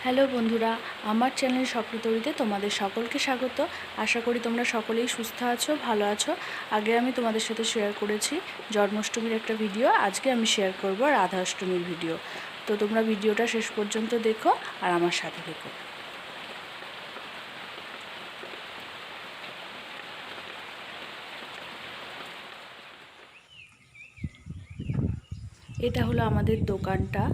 Hello বন্ধুরা, আমার channel স্বপ্নতরীতে তোমাদের সকলকে স্বাগত। আশা করি তোমরা সকলেই সুস্থ আছো, ভালো আছো। আগে আমি তোমাদের সাথে শেয়ার করেছি জন্মাষ্টমীর একটা ভিডিও, আজকে আমি শেয়ার করব রাধা অষ্টমীর ভিডিও। তো তোমরা ভিডিওটা শেষ পর্যন্ত দেখো আর আমার সাথে দেখো। এটা হলো আমাদের দোকানটা।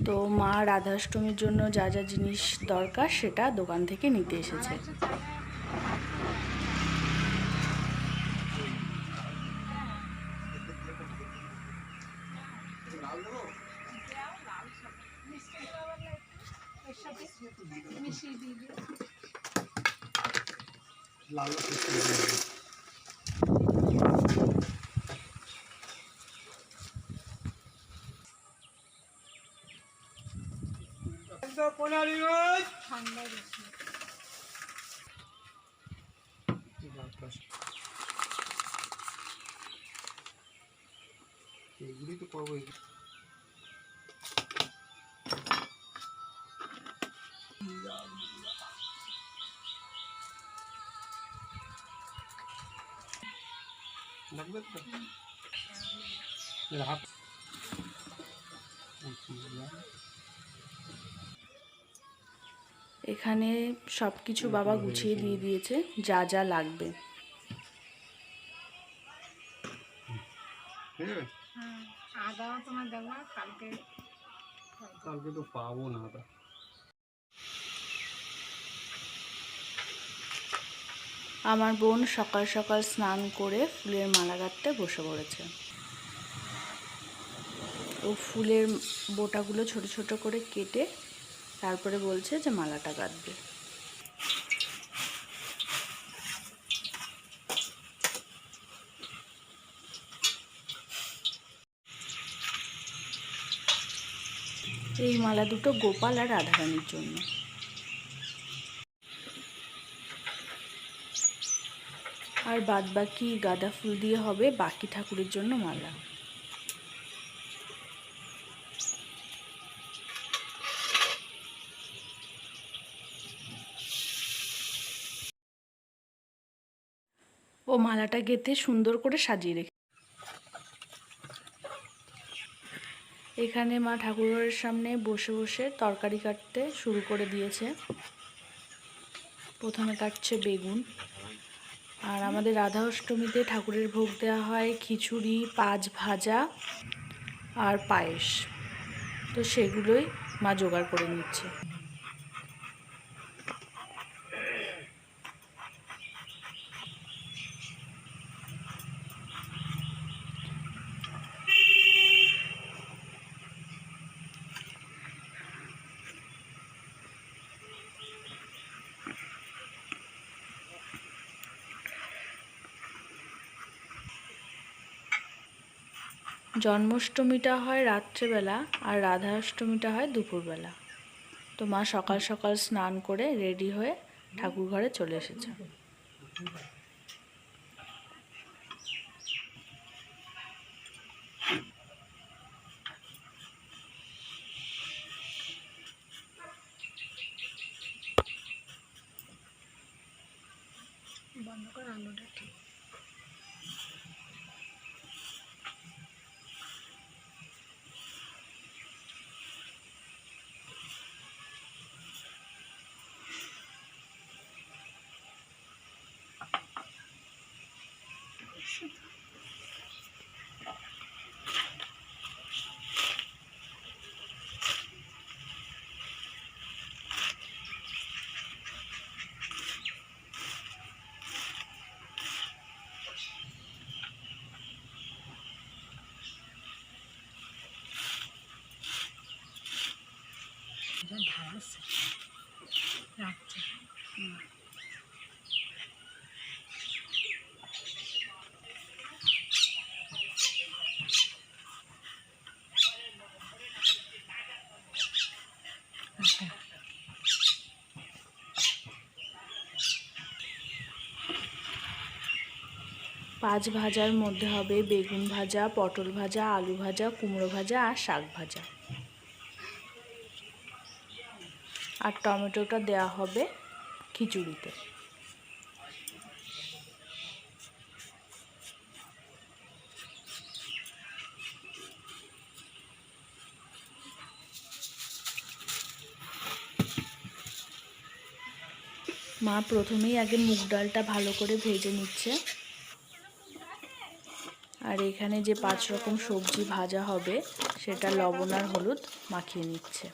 তো মা রাধাষ্টমীর জন্য যা যা জিনিস দরকার সেটা দোকান থেকে নিতে এসেছে। এগুলি তো করবো। লাগবে তো হাত এখানে সব কিছু বাবা গুছিয়ে দিয়ে দিয়েছে, যা যা লাগবে। আদাও তোমার দেওয়া কালকে কালকে তো পাবো না আদা। আমার বোন সকাল সকাল স্নান করে ফুলের মালা গাঁথতে বসে পড়েছে। ও ফুলের বোটাগুলো ছোট ছোট করে কেটে তারপরে বলছে যে মালাটা গাঁথবে। এই মালা দুটো গোপাল আর রাধারানীর জন্য। আর বাদ বাকি গাঁদা ফুল দিয়ে হবে বাকি ঠাকুরের জন্য মালা। ও মালাটা গেঁথে সুন্দর করে সাজিয়ে রেখে এখানে মা ঠাকুরের সামনে বসে বসে তরকারি কাটতে শুরু করে দিয়েছে। প্রথমে কাটছে বেগুন। আর আমাদের রাধা অষ্টমীতে ঠাকুরের ভোগ দেওয়া হয় খিচুড়ি, পাঁচ ভাজা আর পায়েস। তো সেগুলোই মা জোগাড় করে নিচ্ছে। জন্মাষ্টমীটা হয় রাত্রেবেলা আর রাধা অষ্টমীটা হয় দুপুরবেলা। তো মা সকাল সকাল স্নান করে রেডি হয়ে ঠাকুর ঘরে চলে এসেছে। বন্ধ করে আলুটা ঠিক ঢালাচ্ছে রাখছে। পাঁচ ভাজার মধ্যে হবে বেগুন ভাজা, পটল ভাজা, আলু ভাজা, কুমড়ো ভাজা আর শাক ভাজা। আর টমেটোটা দেওয়া হবে খিচুড়িতে। মা প্রথমেই আগে মুগ ডালটা ভালো করে ভেজে নিচ্ছে, আর এখানে যে 5 রকম সবজি ভাজা হবে সেটা লবণ আর হলুদ মাখিয়ে নিচ্ছে।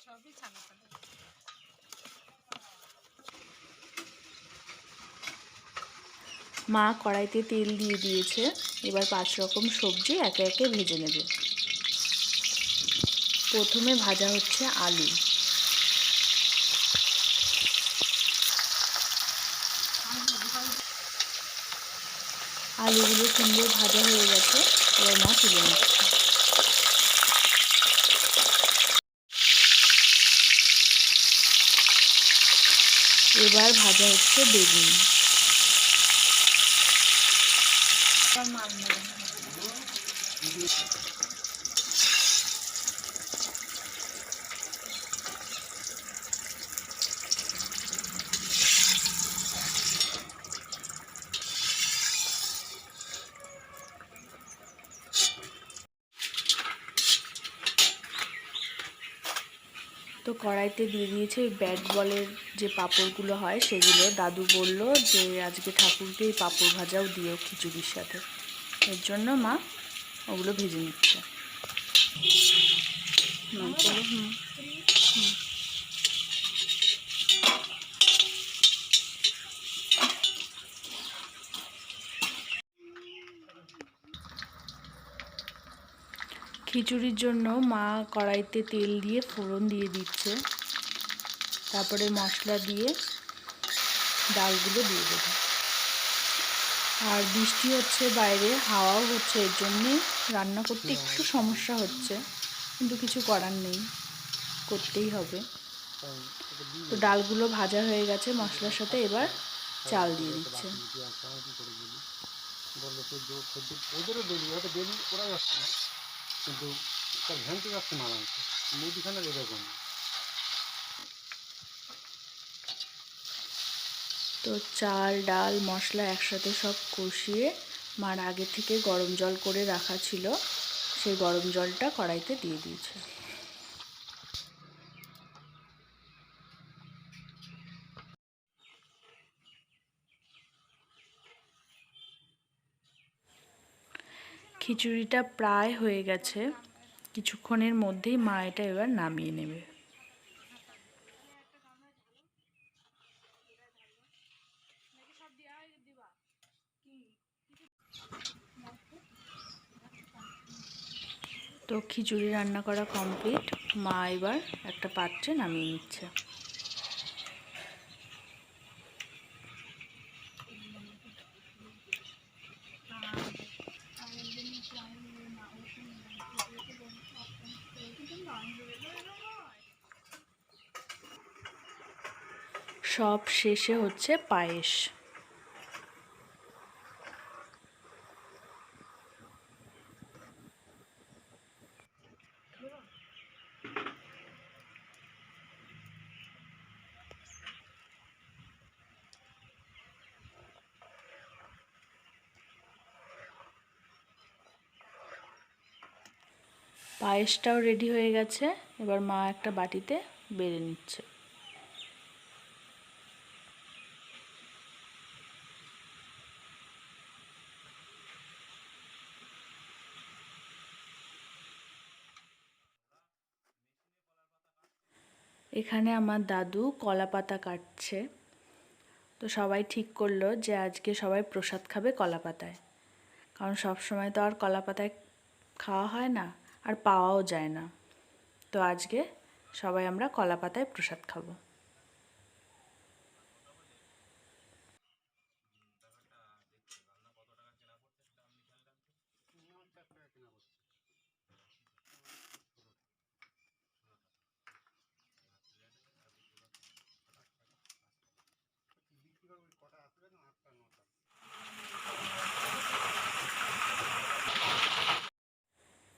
সবই ছানা ছানা। মা কড়াইতে তেল দিয়ে দিয়েছে, এবার 5 রকম সবজি একে একে ভেজে নেবে। প্রথমে ভাজা হচ্ছে আলু। আলুগুলো সুন্দর ভাজা হয়ে গেছে, এবার মা তুলে নিচ্ছে। এবার ভাজা হচ্ছে বেগুন। তো কড়াইতে দিয়ে দিয়েছে ওই ব্যাট বলের যে পাঁপড়গুলো হয় সেগুলো। দাদু বলল যে আজকে ঠাকুরকে এই পাঁপড় ভাজাও দিও খিচুড়ির সাথে, এর জন্য মা ওগুলো ভেজে নিচ্ছে। খিচুড়ির জন্য মা কড়াইতে তেল দিয়ে ফোড়ন দিয়ে দিচ্ছে, তারপরে মশলা দিয়ে ডালগুলো দিয়ে দেবে। আর বৃষ্টি হচ্ছে বাইরে, হাওয়াও হচ্ছে, এর জন্যে রান্না করতে একটু সমস্যা হচ্ছে, কিন্তু কিছু করার নেই, করতেই হবে। তো ডালগুলো ভাজা হয়ে গেছে মশলার সাথে, এবার চাল দিয়ে দিচ্ছে। ওদেরও বেলি, হয়তো বেলি ওরা যাচ্ছে না, কিন্তু তার ভ্যানতে যাচ্ছে মারাংশ মুদিখানা এরকম। তো চাল ডাল মশলা একসাথে সব কষিয়ে মার আগে থেকে গরম জল করে রাখা ছিল, সেই গরম জলটা কড়াইতে দিয়ে দিয়েছে। খিচুড়িটা প্রায় হয়ে গেছে, কিছুক্ষণের মধ্যেই মা এটা এবার নামিয়ে নেবে। তো খিচুড়ি রান্না করা কমপ্লিট, মা এবার একটা পাত্রে নামিয়ে নিচ্ছে। সব শেষে হচ্ছে পায়েস। পায়েসটাও রেডি হয়ে গেছে, এবার মা একটা বাটিতে বেড়ে নিচ্ছে। এখানে আমার দাদু কলা পাতা কাটছে। তো সবাই ঠিক করলো যে আজকে সবাই প্রসাদ খাবে কলা পাতায়, কারণ সব সময় তো আর কলা পাতায় খাওয়া হয় না, আর পাওয়াও যায় না। তো আজকে সবাই আমরা কলা পাতায় প্রসাদ খাবো।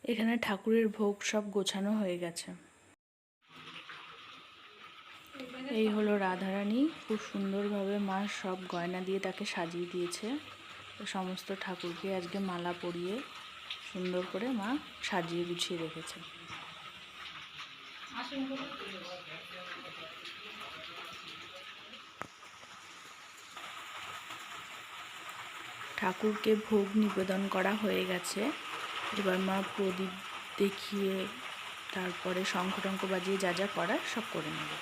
এখানে ঠাকুরের ভোগ সব গোছানো হয়ে গেছে। এই হলো রাধারানী, খুব সুন্দরভাবে মা সব গয়না দিয়ে তাকে সাজিয়ে দিয়েছে। তো সমস্ত ঠাকুরকে আজকে মালা পরিয়ে সুন্দর করে মা সাজিয়ে গুছিয়ে রেখেছে। ঠাকুরকে ভোগ নিবেদন করা হয়ে গেছে। এবার মা প্রদীপ দেখিয়ে তারপরে শঙ্খ টঙ্খ বাজিয়ে যা যা করার সব করে নেবে।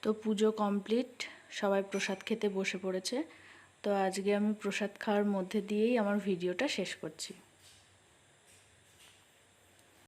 তো পুজো কমপ্লিট, সবাই প্রসাদ খেতে বসে পড়েছে। তো আজকে আমি প্রসাদ খাওয়ার মধ্যে দিয়েই আমার ভিডিওটা শেষ করছি।